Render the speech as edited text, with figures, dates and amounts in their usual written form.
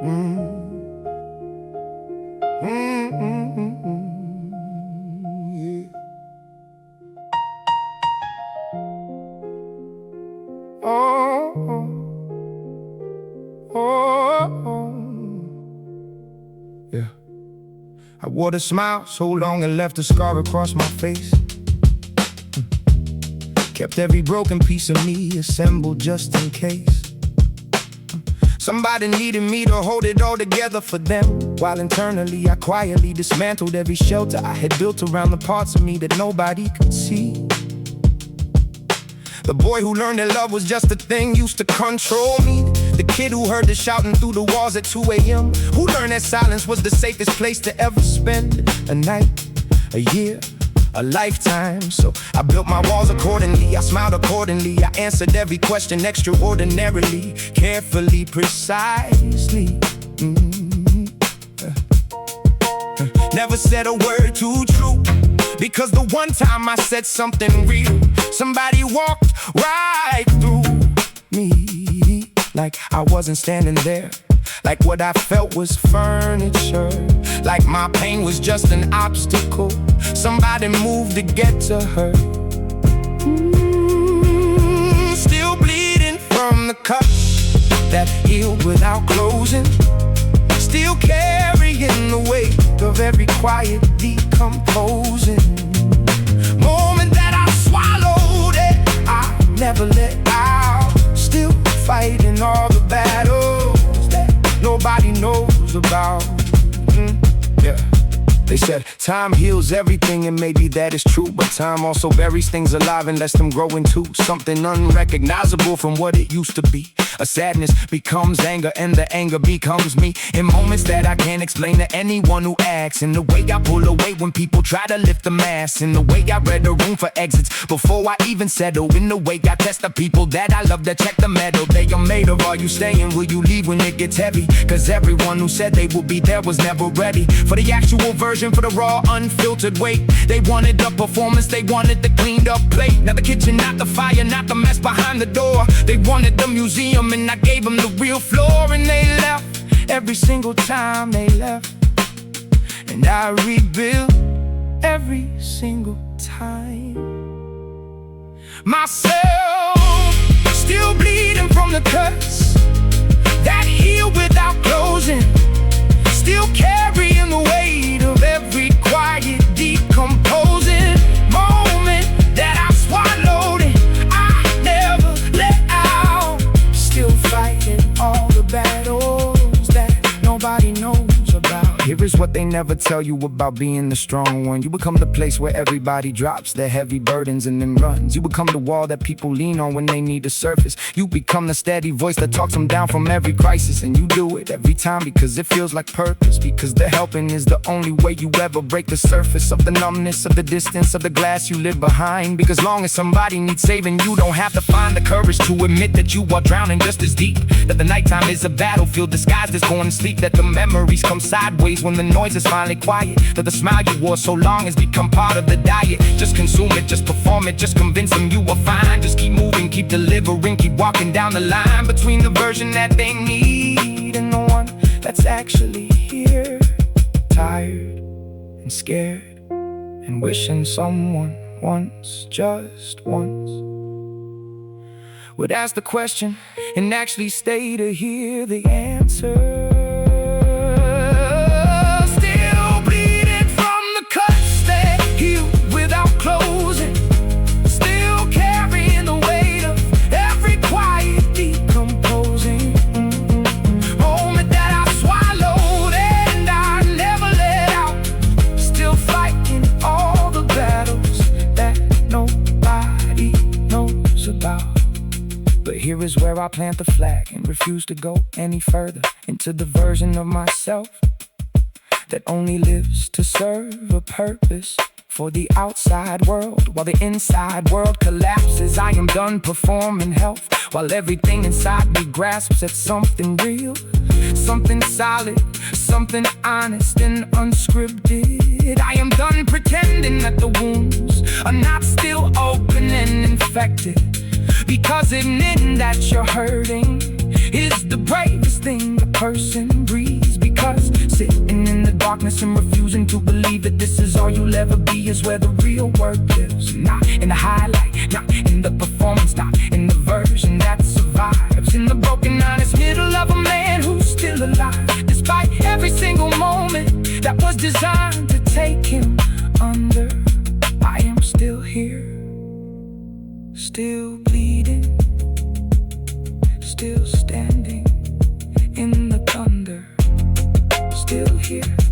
Yeah. Oh, oh, oh. Yeah. I wore the smile so long and left a scar across my face. Kept every broken piece of me assembled just in case. Somebody needed me to hold it all together for them, while internally I quietly dismantled every shelter I had built around the parts of me that nobody could see. The boy who learned that love was just a thing used to control me. The kid who heard the shouting through the walls at 2 a.m. Who learned that silence was the safest place to ever spend a night, a year, a lifetime. So I built my walls accordingly, I smiled accordingly, I answered every question extraordinarily, carefully, precisely. Never said a word too true, because the one time I said something real, somebody walked right through me, like I wasn't standing there, like what I felt was furniture, like my pain was just an obstacle somebody moved to get to her. Still bleeding from the cuts that healed without closing, still carrying the weight of every quiet decomposing moment that I swallowed it, I never let out. Still fighting all the battles that nobody knows about. Yeah. They said time heals everything, and maybe that is true, but time also buries things alive and lets them grow into something unrecognizable from what it used to be. A sadness becomes anger, and the anger becomes me, in moments that I can't explain to anyone who asks. In the way I pull away when people try to lift the mask, in the way I read the room for exits before I even settle, in the way I test the people that I love to check the metal they are made of. Are you staying? Will you leave when it gets heavy? Cause everyone who said they would be there was never ready for the actual version, for the raw, unfiltered weight. They wanted the performance, they wanted the cleaned up plate, not the kitchen, not the fire, not the mess behind the door. They wanted the museum, and I gave them the real floor. And they left every single time they left, and I rebuilt every single time. Myself, still bleeding from the cuts that heal without closing, still carrying the weight of every quiet decomposing moment that I swallowed and I never let out. Still fighting all the battles that nobody knows about. Here is what they never tell you about being the strong one. You become the place where everybody drops their heavy burdens and then runs. You become the wall that people lean on when they need a surface. You become the steady voice that talks them down from every crisis. And you do it every time because it feels like purpose, because the helping is the only way you ever break the surface of the numbness, of the distance, of the glass you live behind. Because long as somebody needs saving, you don't have to find the courage to admit that you are drowning just as deep, that the nighttime is a battlefield disguised as going to sleep, that the memories come sideways when the noise is finally quiet, that the smile you wore so long has become part of the diet. Just consume it, just perform it, just convince them you are fine. Just keep moving, keep delivering, keep walking down the line between the version that they need and the one that's actually here. Tired and scared and wishing someone once, just once, would ask the question and actually stay to hear the answer. Closing, still carrying the weight of every quiet decomposing moment that I swallowed and I never let out. Still fighting all the battles that nobody knows about. But here is where I plant the flag and refuse to go any further into the version of myself that only lives to serve a purpose for the outside world, while the inside world collapses. I am done performing health, while everything inside me grasps at something real, something solid, something honest and unscripted. I am done pretending that the wounds are not still open and infected, because admitting that you're hurting is the bravest thing a person breathes. darkness and refusing to believe that this is all you'll ever be is where the real work lives. Not in the highlight, not in the performance, not in the version that survives. In the broken, honest middle of a man who's still alive, despite every single moment that was designed to take him under. I am still here, still bleeding, still standing in the thunder, still here.